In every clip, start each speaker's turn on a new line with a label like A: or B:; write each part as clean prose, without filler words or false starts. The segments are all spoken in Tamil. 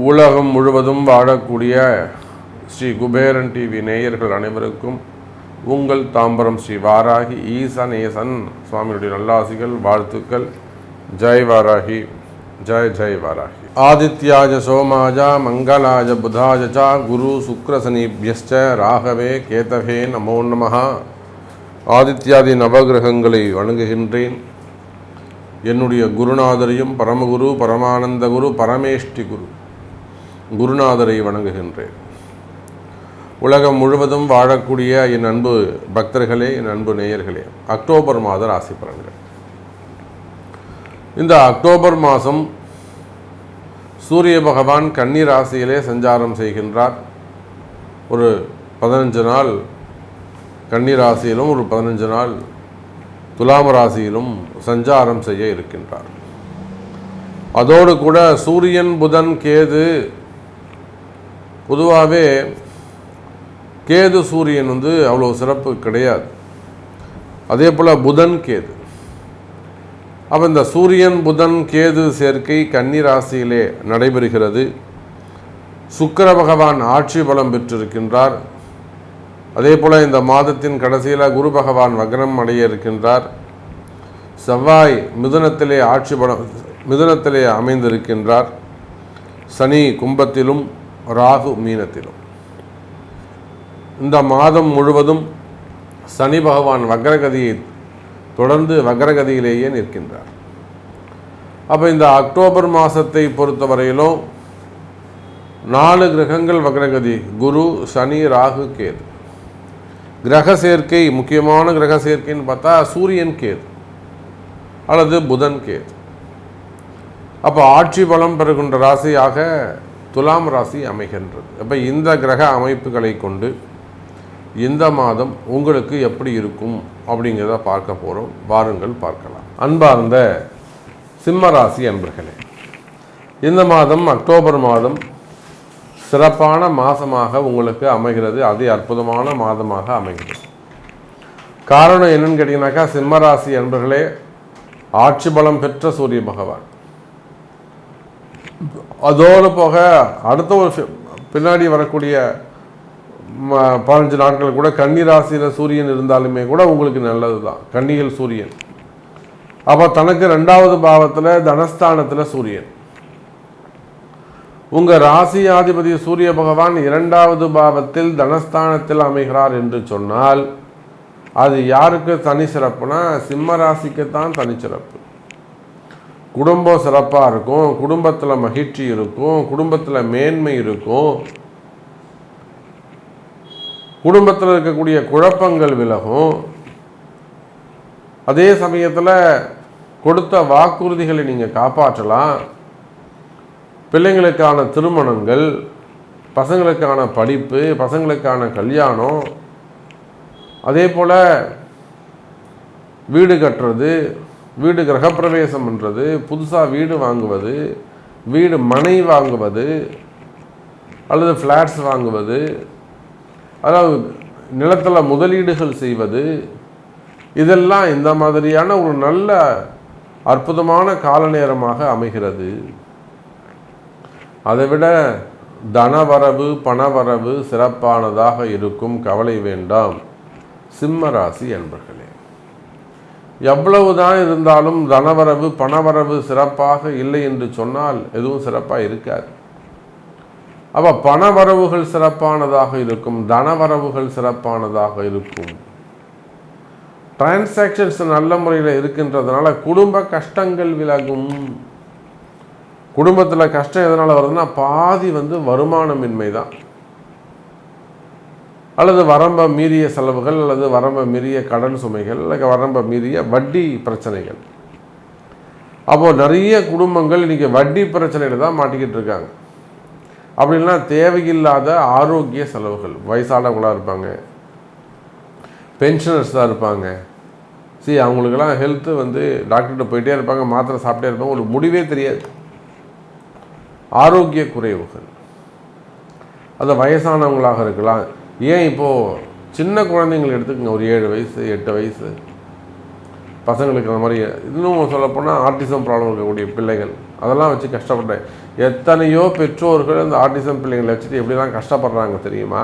A: உலகம் முழுவதும் வாழக்கூடிய ஸ்ரீ குபேரன் டிவி நேயர்கள் அனைவருக்கும் உங்கள் தாம்பரம் ஸ்ரீ வாராகி ஈசனேசன் சுவாமியுடைய நல்லாசிகள், வாழ்த்துக்கள். ஜெய் வாராகி, ஜெய் ஜெய் வாராகி. ஆதித்யாஜ சோமாஜ மங்களாஜ புதாஜ குரு சுக்ரசனிபியஸ்ச ராகவே கேதவே நமோ நமஹ. ஆதித்யாதி நவகிரகங்களை வணங்குகின்றேன். என்னுடைய குருநாதரையும் பரமகுரு பரமானந்த குரு பரமேஷ்டி குருநாதரை வணங்குகின்றேன். உலகம் முழுவதும் வாழக்கூடிய என் அன்பு பக்தர்களே, என் அன்பு நேயர்களே, அக்டோபர் மாத ராசி பலன்கள். இந்த அக்டோபர் மாதம் சூரிய பகவான் கன்னி ராசியிலே சஞ்சாரம் செய்கின்றார். ஒரு 15 நாள் கன்னி ராசியிலும் ஒரு 15 நாள் துலாம் ராசியிலும் சஞ்சாரம் செய்ய இருக்கின்றார். அதோடு கூட சூரியன் புதன் கேது, பொதுவாகவே கேது சூரியன் அவ்வளோ சிறப்பு கிடையாது. அதே போல் புதன் கேது. அப்போ இந்த சூரியன் புதன் கேது சேர்க்கை கன்னி ராசியிலே நடைபெறுகிறது. சுக்கிர பகவான் ஆட்சி பலம் பெற்றிருக்கின்றார். அதே போல் இந்த மாதத்தின் கடைசியில் குரு பகவான் வக்ரம் அடைய இருக்கின்றார். செவ்வாய் மிதுனத்திலே அமைந்திருக்கின்றார். சனி கும்பத்திலும் ராகு மீனத்திலும். இந்த மாதம் முழுவதும் சனி பகவான் வக்ரகதியை தொடர்ந்து வக்ரகதியிலேயே நிற்கின்றார். அப்போ இந்த அக்டோபர் மாதத்தை பொறுத்தவரையிலும் 4 கிரகங்கள் வக்ரகதி: குரு, சனி, ராகு, கேது. கிரக சேர்க்கை, முக்கியமான கிரக சேர்க்கைன்னு பார்த்தா சூரியன் கேது அல்லது புதன் கேது. அப்போ ஆட்சி பலம் பெறுகின்ற ராசியாக துலாம் ராசி அமைகின்றது. அப்போ இந்த கிரக அமைப்புகளை கொண்டு இந்த மாதம் உங்களுக்கு எப்படி இருக்கும் அப்படிங்கிறத பார்க்க போகிறோம். வாருங்கள் பார்க்கலாம். அன்பார்ந்த சிம்ம ராசி அன்பர்களே, இந்த மாதம் அக்டோபர் மாதம் சிறப்பான மாதமாக உங்களுக்கு அமைகிறது. அதி அற்புதமான மாதமாக அமைகிறது. காரணம் என்னன்னு கேட்டிங்கனாக்கா, சிம்ம ராசி அன்பர்களே, ஆட்சி பலம் பெற்ற சூரிய பகவான். அதோடு போக அடுத்த ஒரு பின்னாடி வரக்கூடிய 15 நாட்கள் கூட கன்னி ராசியில் சூரியன் இருந்தாலுமே கூட உங்களுக்கு நல்லது தான். கன்னியில் சூரியன். அப்போ தனக்கு 2வது பாவத்தில் தனஸ்தானத்தில் சூரியன். உங்கள் ராசியாதிபதி சூரிய பகவான் 2வது பாவத்தில் தனஸ்தானத்தில் அமைகிறார் என்று சொன்னால் அது யாருக்கு தனி சிறப்புனா சிம்ம ராசிக்குத்தான் தனி சிறப்பு. குடும்பம் சிறப்பாக இருக்கும், குடும்பத்தில் மகிழ்ச்சி இருக்கும், குடும்பத்தில் மேன்மை இருக்கும், குடும்பத்தில் இருக்கக்கூடிய குழப்பங்கள் விலகும். அதே சமயத்தில் கொடுத்த வாக்குறுதிகளை நீங்கள் காப்பாற்றலாம். பிள்ளைங்களுக்கான திருமணங்கள், பசங்களுக்கான படிப்பு, பசங்களுக்கான கல்யாணம், அதே போல் வீடு கட்டுறது, வீடு கிரகப்பிரவேசம் பண்ணுறது, புதுசாக வீடு வாங்குவது, வீடு மனை வாங்குவது அல்லது ஃப்ளாட்ஸ் வாங்குவது, அதாவது நிலத்தில் முதலீடுகள் செய்வது, இதெல்லாம் இந்த மாதிரியான ஒரு நல்ல அற்புதமான கால நேரமாக அமைகிறது. அதைவிட தனவரவு பணவரவு சிறப்பானதாக இருக்கும். கவலை வேண்டாம் சிம்ம ராசி அன்பர்களே. எவ்வளவுதான் இருந்தாலும் தனவரவு பணவரவு சிறப்பாக இல்லை என்று சொன்னால் எதுவும் சிறப்பாக இருக்காது. அப்போ பணவரவுகள் சிறப்பானதாக இருக்கும், தனவரவுகள் சிறப்பானதாக இருக்கும். டிரான்சாக்ஷன்ஸ் நல்ல முறையில் இருக்கின்றதுனால குடும்ப கஷ்டங்கள் விலகும். குடும்பத்தில் கஷ்டம் எதனால் வருதுன்னா பாதி வருமானமின்மை தான், அல்லது வரம்ப மீறிய செலவுகள், அல்லது வரம்ப மீறிய கடன் சுமைகள், அல்லது வரம்ப மீறிய வட்டி பிரச்சனைகள். அப்போது நிறைய குடும்பங்கள் இன்றைக்கி வட்டி பிரச்சனையில் தான் மாட்டிக்கிட்டு இருக்காங்க. அப்படின்னா தேவையில்லாத ஆரோக்கிய செலவுகள். வயசானவங்களாக இருப்பாங்க, பென்ஷனர்ஸ் தான் இருப்பாங்க. அவங்களுக்கெல்லாம் ஹெல்த்து டாக்டர்கிட்ட போயிட்டே இருப்பாங்க, மாத்திரை சாப்பிட்டே இருப்பாங்க, ஒரு முடிவே தெரியாது. ஆரோக்கிய குறைவுகள். அது வயசானவங்களாக இருக்கலாம். ஏன் இப்போது சின்ன குழந்தைங்களை எடுத்துக்கங்க, ஒரு 7 வயசு 8 வயசு பசங்களுக்கு அந்த மாதிரி இன்னும் சொல்லப்போனால் ஆர்டிசம் ப்ராப்ளம் இருக்கக்கூடிய பிள்ளைகள் அதெல்லாம் வச்சு கஷ்டப்பட்டேன். எத்தனையோ பெற்றோர்கள் அந்த ஆர்டிசம் பிள்ளைங்களை வச்சுட்டு எப்படிலாம் கஷ்டப்படுறாங்க தெரியுமா?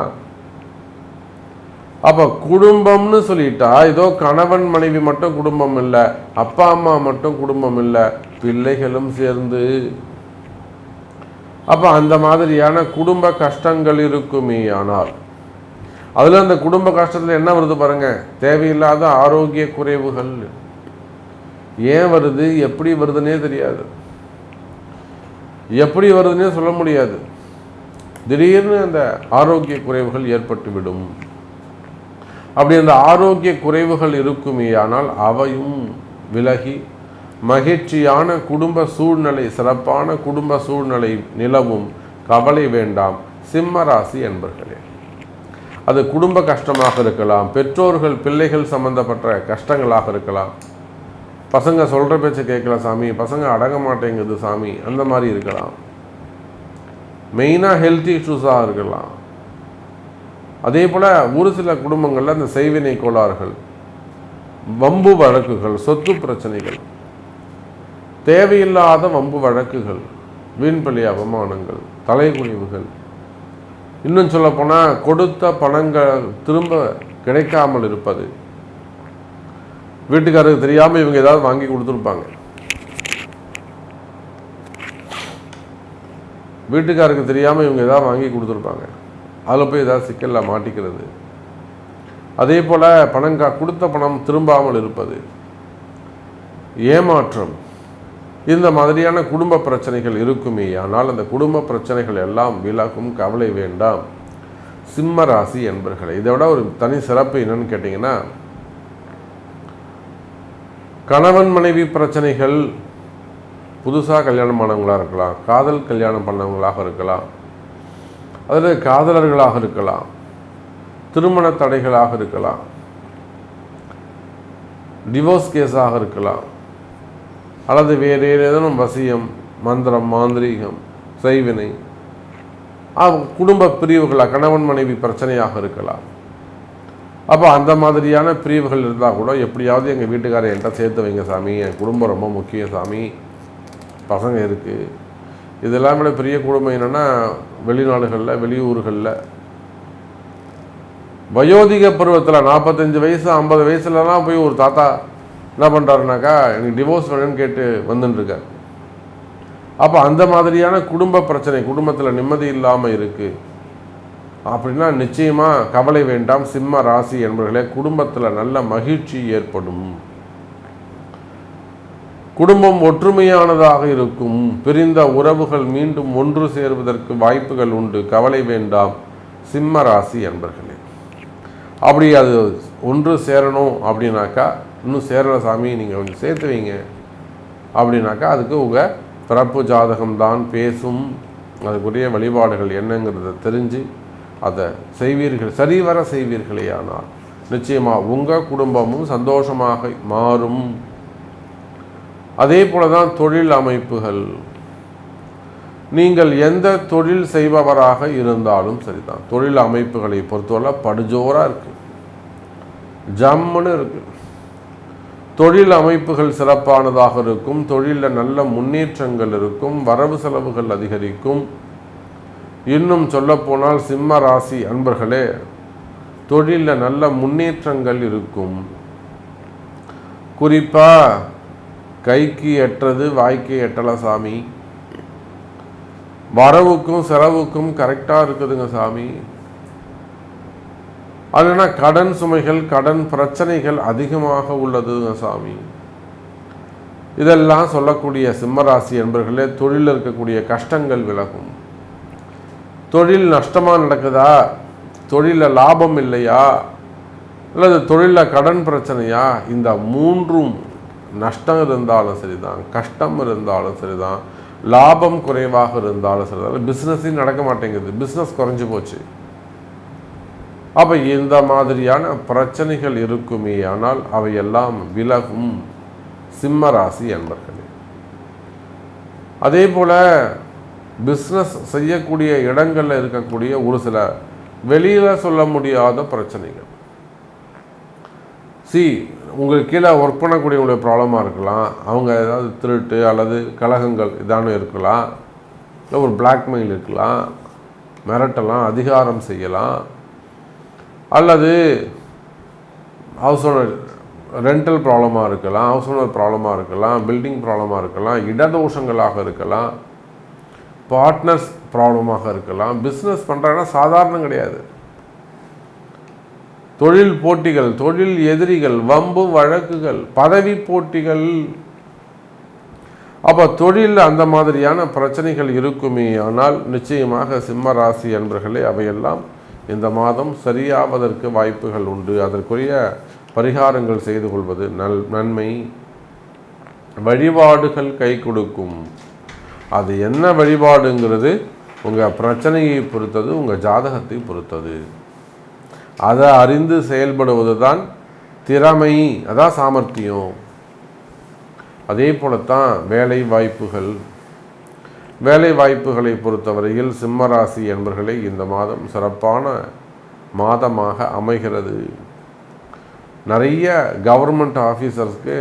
A: அப்போ குடும்பம்னு சொல்லிட்டா ஏதோ கணவன் மனைவி மட்டும் குடும்பம் இல்லை, அப்பா அம்மா மட்டும் குடும்பம் இல்லை, பிள்ளைகளும் சேர்ந்து. அப்போ அந்த மாதிரியான குடும்ப கஷ்டங்கள் இருக்குமே. ஆனால் அதில் அந்த குடும்ப கஷ்டத்தில் என்ன வருது பாருங்க, தேவையில்லாத ஆரோக்கிய குறைவுகள். ஏன் வருது, எப்படி வருதுன்னே தெரியாது, எப்படி வருதுன்னே சொல்ல முடியாது. திடீர்னு அந்த ஆரோக்கிய குறைவுகள் ஏற்பட்டுவிடும். அப்படி அந்த ஆரோக்கிய குறைவுகள் இருக்குமே. ஆனால் அவையும் விலகி மகிழ்ச்சியான குடும்ப சூழ்நிலை, சிறப்பான குடும்ப சூழ்நிலை நிலவும். கவலை வேண்டாம் சிம்ம ராசி என்பர்களே. அது குடும்ப கஷ்டமாக இருக்கலாம், பெற்றோர்கள் பிள்ளைகள் சம்பந்தப்பட்ட கஷ்டங்களாக இருக்கலாம், பசங்க சொல்கிற பேச்சை கேட்கல சாமி, பசங்க அடங்க மாட்டேங்குது சாமி, அந்த மாதிரி இருக்கலாம். மெயினாக ஹெல்த் இஷ்யூஸாக இருக்கலாம். அதே போல் ஒரு சில குடும்பங்களில் அந்த செய்வினை கோளாறுகள், வம்பு வழக்குகள், சொத்து பிரச்சனைகள், தேவையில்லாத வம்பு வழக்குகள், வீண்பலி அவமானங்கள், தலைகுனிவுகள், இன்னும் சொல்லப்போனால் கொடுத்த பணங்கள் திரும்ப கிடைக்காமல் இருப்பது, வீட்டுக்காரருக்கு தெரியாமல் இவங்க ஏதாவது வாங்கி கொடுத்துருப்பாங்க, வீட்டுக்காரருக்கு தெரியாமல் இவங்க ஏதாவது வாங்கி கொடுத்துருப்பாங்க, அதில் போய் ஏதாவது சிக்கலில் மாட்டிக்கிறது. அதே போல் கொடுத்த பணம் திரும்பாமல் இருப்பது, ஏமாற்றம், இந்த மாதிரியான குடும்ப பிரச்சனைகள் இருக்குமே. ஆனால் அந்த குடும்ப பிரச்சனைகள் எல்லாம் விலகும். கவலை வேண்டாம் சிம்ம ராசி என்பர்களே. இதை விட ஒரு தனி சிறப்பு என்னன்னு கேட்டிங்கன்னா, கணவன் மனைவி பிரச்சனைகள், புதுசாக கல்யாணம் பண்ணவங்களாக இருக்கலாம், காதல் கல்யாணம் பண்ணவங்களாக இருக்கலாம், அதில் காதலர்களாக இருக்கலாம், திருமண தடைகளாக இருக்கலாம், டிவோர்ஸ் கேஸாக இருக்கலாம், அல்லது வேறு ஏதேனும் வசியம், மந்திரம், மாந்திரீகம், செய்வினை, குடும்ப பிரிவுகளாக கணவன் மனைவி பிரச்சனையாக இருக்கலாம். அப்போ அந்த மாதிரியான பிரிவுகள் இருந்தால் கூட எப்படியாவது எங்கள் வீட்டுக்காரை என்கிட்ட சேர்த்து வைங்க சாமி, என் குடும்பம் ரொம்ப முக்கிய சாமி, பசங்க இருக்குது. இதெல்லாம் விட பெரிய குடும்பம் என்னென்னா, வெளிநாடுகளில் வெளியூர்களில் வயோதிக பருவத்தில் 45 வயசு 50 வயசுலலாம் போய் ஒரு தாத்தா என்ன பண்ணுறாருனாக்கா, எனக்கு டிவோர்ஸ் வேணும்னு கேட்டு வந்துட்டுருக்கார். அப்போ அந்த மாதிரியான குடும்ப பிரச்சனை, குடும்பத்தில் நிம்மதி இல்லாமல் இருக்குது அப்படின்னா நிச்சயமாக கவலை வேண்டாம் சிம்ம ராசி என்பவர்களே. குடும்பத்தில் நல்ல மகிழ்ச்சி ஏற்படும், குடும்பம் ஒற்றுமையானதாக இருக்கும், பிரிந்த உறவுகள் மீண்டும் ஒன்று சேருவதற்கு வாய்ப்புகள் உண்டு. கவலை வேண்டாம் சிம்ம ராசி என்பர்களே. அப்படி அது ஒன்று சேரணும் அப்படின்னாக்கா, இன்னும் சேரல சாமி நீங்கள் கொஞ்சம் சேர்த்து வைங்க அப்படின்னாக்கா, அதுக்கு உங்கள் பிறப்பு ஜாதகம்தான் பேசும். அதுக்குரிய வழிபாடுகள் என்னங்கிறத தெரிஞ்சு அதை செய்வீர்கள், சரிவர செய்வீர்களே. ஆனால் நிச்சயமாக உங்கள் குடும்பமும் சந்தோஷமாக மாறும். அதே போல தான் தொழில் அமைப்புகள், நீங்கள் எந்த தொழில் செய்பவராக இருந்தாலும் சரிதான், தொழில் அமைப்புகளை பொறுத்தவரை படுஜோராக இருக்குது, ஜம்முன்னு இருக்குது. தொழில் அமைப்புகள் சிறப்பானதாக இருக்கும், தொழிலில் நல்ல முன்னேற்றங்கள் இருக்கும், வரவு செலவுகள் அதிகரிக்கும். இன்னும் சொல்லப்போனால் சிம்ம ராசி அன்பர்களே, தொழிலில் நல்ல முன்னேற்றங்கள் இருக்கும். குறிப்பாக கைக்கு எட்டுறது வாய்க்கு எட்டலை சாமி, வரவுக்கும் செலவுக்கும் கரெக்டாக இருக்குதுங்க சாமி. அதுனா கடன் சுமைகள், கடன் பிரச்சனைகள் அதிகமாக உள்ளதுங்க சாமி. இதெல்லாம் சொல்லக்கூடிய சிம்மராசி என்பர்களே, தொழிலில் இருக்கக்கூடிய கஷ்டங்கள் விலகும். தொழில் நஷ்டமாக நடக்குதா, தொழிலில் லாபம் இல்லையா, அல்லது தொழிலில் கடன் பிரச்சனையா, இந்த மூன்றும் நஷ்டம் இருந்தாலும் சரிதான், கஷ்டம் இருந்தாலும் சரிதான், லாபம் குறைவாக இருந்தாலும் சரிதான், பிஸ்னஸும் நடக்க மாட்டேங்குது, பிஸ்னஸ் குறைஞ்சி போச்சு. அப்போ இந்த மாதிரியான பிரச்சனைகள் இருக்குமே. ஆனால் அவையெல்லாம் விலகும் சிம்ம ராசி என்பர்களே. அதே போல் பிஸ்னஸ் செய்யக்கூடிய இடங்களில் இருக்கக்கூடிய ஒரு சில வெளியில் சொல்ல முடியாத பிரச்சனைகள், உங்களுக்கு கீழே ஒர்க் பண்ணக்கூடியவங்களுடைய ப்ராப்ளமாக இருக்கலாம், அவங்க ஏதாவது திருட்டு அல்லது கலகங்கள் இதானு இருக்கலாம், இல்லை ஒரு பிளாக்மெயில் இருக்கலாம், மிரட்டலாம், அதிகாரம் செய்யலாம், அல்லது ஹவுஸ் ஓனர் ரெண்டல் ப்ராப்ளமாக இருக்கலாம், ஹவுஸ் ஓனர் ப்ராப்ளமாக இருக்கலாம், பில்டிங் ப்ராப்ளமாக இருக்கலாம், இடதோஷங்களாக இருக்கலாம், பார்ட்னர்ஸ் ப்ராப்ளமாக இருக்கலாம். பிஸ்னஸ் பண்ணுறாங்கன்னா சாதாரணம் கிடையாது. தொழில் போட்டிகள், தொழில் எதிரிகள், வம்பு வழக்குகள், பதவி போட்டிகள். அப்போ தொழில் அந்த மாதிரியான பிரச்சனைகள் இருக்குமே. ஆனால் நிச்சயமாக சிம்ம ராசி அன்பர்களே அவையெல்லாம் இந்த மாதம் சரியாவதற்கு வாய்ப்புகள் உண்டு. அதற்குரிய பரிகாரங்கள் செய்து கொள்வது நன்மை. வழிபாடுகள் கை கொடுக்கும். அது என்ன வழிபாடுங்கிறது உங்கள் பிரச்சனையை பொறுத்தது, உங்கள் ஜாதகத்தை பொறுத்தது. அதை அறிந்து செயல்படுவது தான் திறமை, அதான் சாமர்த்தியம். அதே போலத்தான் வேலை வாய்ப்புகள். வேலை வாய்ப்புகளை பொறுத்தவரையில் சிம்மராசி என்பவர்களை இந்த மாதம் சிறப்பான மாதமாக அமைகிறது. நிறைய கவர்மெண்ட் ஆஃபீஸர்ஸ்க்கு,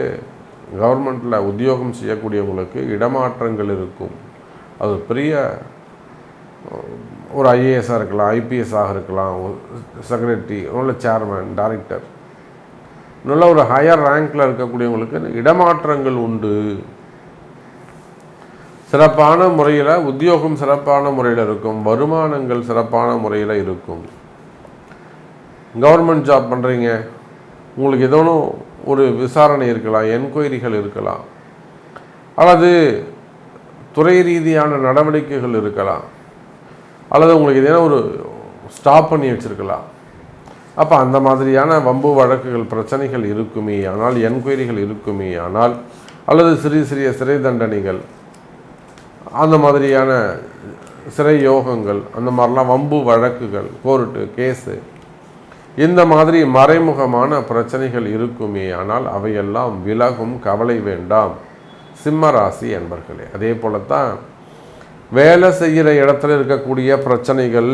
A: கவர்மெண்ட்டில் உத்தியோகம் செய்யக்கூடியவங்களுக்கு இடமாற்றங்கள் இருக்கும். அது பெரிய ஒரு ஐஏஎஸ்ஸாக இருக்கலாம், ஐபிஎஸ்ஸாக இருக்கலாம், செக்ரட்டரி, நல்ல சேர்மன், டைரக்டர், நல்ல ஒரு ஹையர் ரேங்கில் இருக்கக்கூடியவங்களுக்கு இடமாற்றங்கள் உண்டு. சிறப்பான முறையில் உத்தியோகம் சிறப்பான முறையில் இருக்கும், வருமானங்கள் சிறப்பான முறையில் இருக்கும். கவர்மெண்ட் ஜாப் பண்ணுறீங்க, உங்களுக்கு ஏதோ ஒரு விசாரணை இருக்கலாம், என்கொயரிகள் இருக்கலாம், அல்லது துறை ரீதியான நடவடிக்கைகள் இருக்கலாம், அல்லது உங்களுக்கு ஏதேனும் ஒரு ஸ்டாப் பண்ணி வச்சுருக்கலாம். அப்போ அந்த மாதிரியான வம்பு வழக்குகள் பிரச்சனைகள் இருக்குமே ஆனால், என்கொயரிகள் இருக்குமே ஆனால், அல்லது சிறிய சிறை தண்டனைகள், அந்த மாதிரியான சிறை யோகங்கள், அந்த மாதிரிலாம் வம்பு வழக்குகள், கோர்ட்டு கேஸு, இந்த மாதிரி மறைமுகமான பிரச்சனைகள் இருக்குமே ஆனால் அவையெல்லாம் விலகும். கவலை வேண்டாம் சிம்ம ராசி என்பர்களே. அதே போலத்தான் வேலை செய்கிற இடத்துல இருக்கக்கூடிய பிரச்சனைகள்,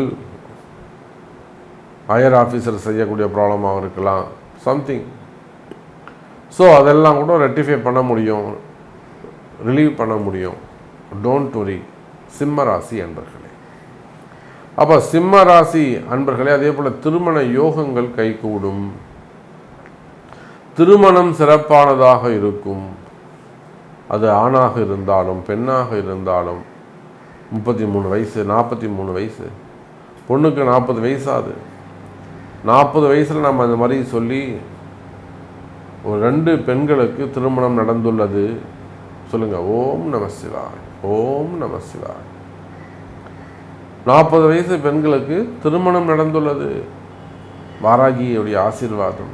A: ஹையர் ஆஃபீஸர் செய்யக்கூடிய ப்ராப்ளமாக இருக்கலாம், சம்திங். ஸோ அதெல்லாம் கூட ரெக்டிஃபை பண்ண முடியும், ரிலீவ் பண்ண முடியும். டோன்ட் வரி சிம்ம ராசி அன்பர்களே. அப்போ சிம்ம ராசி அன்பர்களே, அதே போல் திருமண யோகங்கள் கைகூடும். திருமணம் சிறப்பானதாக இருக்கும். அது ஆணாக இருந்தாலும் பெண்ணாக இருந்தாலும். 33 வயசு, 43 வயசு, பொண்ணுக்கு 40 வயசாகுது. 40 வயசில் நம்ம அந்த மாதிரி சொல்லி ஒரு 2 பெண்களுக்கு திருமணம் நடந்துள்ளது. சொல்லுங்கள், ஓம் நம சிவாய், ஓம் நம சிவாய். 40 வயசு பெண்களுக்கு திருமணம் நடந்துள்ளது, வாராகியுடைய ஆசீர்வாதம்.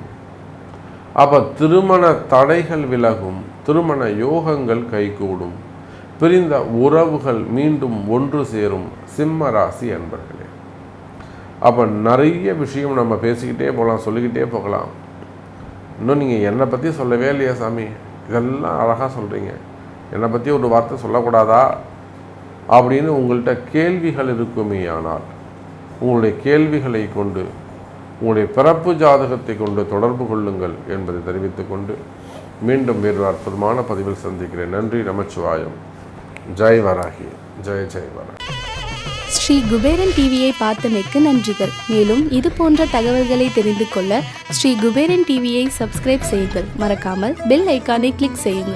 A: அப்போ திருமண தடைகள் விலகும், திருமண யோகங்கள் கைகூடும், பிரிந்த உறவுகள் மீண்டும் ஒன்று சேரும் சிம்ம ராசி அன்பர்களே. அப்போ நிறைய விஷயம் நம்ம பேசிக்கிட்டே போகலாம், சொல்லிக்கிட்டே போகலாம். இன்னும் நீங்கள் என்னை பற்றி சொல்லவே இல்லையா சாமி, இதெல்லாம் அழகாக சொல்கிறீங்க, என்னை பற்றி ஒரு வார்த்தை சொல்லக்கூடாதா அப்படின்னு உங்கள்கிட்ட கேள்விகள் இருக்குமே. ஆனால் உங்களுடைய கேள்விகளை கொண்டு, உங்களுடைய பிறப்பு ஜாதகத்தை கொண்டு தொடர்பு கொள்ளுங்கள் என்பதை தெரிவித்துக்கொண்டு மீண்டும் வேறு அற்புதமான பதிவில் சந்திக்கிறேன். நன்றி, நமச்சிவாயம். ஜெய் வராகி, ஜெய் ஜெய் வராகி.
B: ஸ்ரீ குபேரன் டிவியை பார்த்தமைக்கு நன்றிகள். மேலும் இது போன்ற தகவல்களை தெரிந்து கொள்ள ஸ்ரீ குபேரன் டிவியை சப்ஸ்கிரைப் செய்யுங்கள். மறக்காமல் பெல் ஐக்கானை கிளிக் செய்யுங்கள்.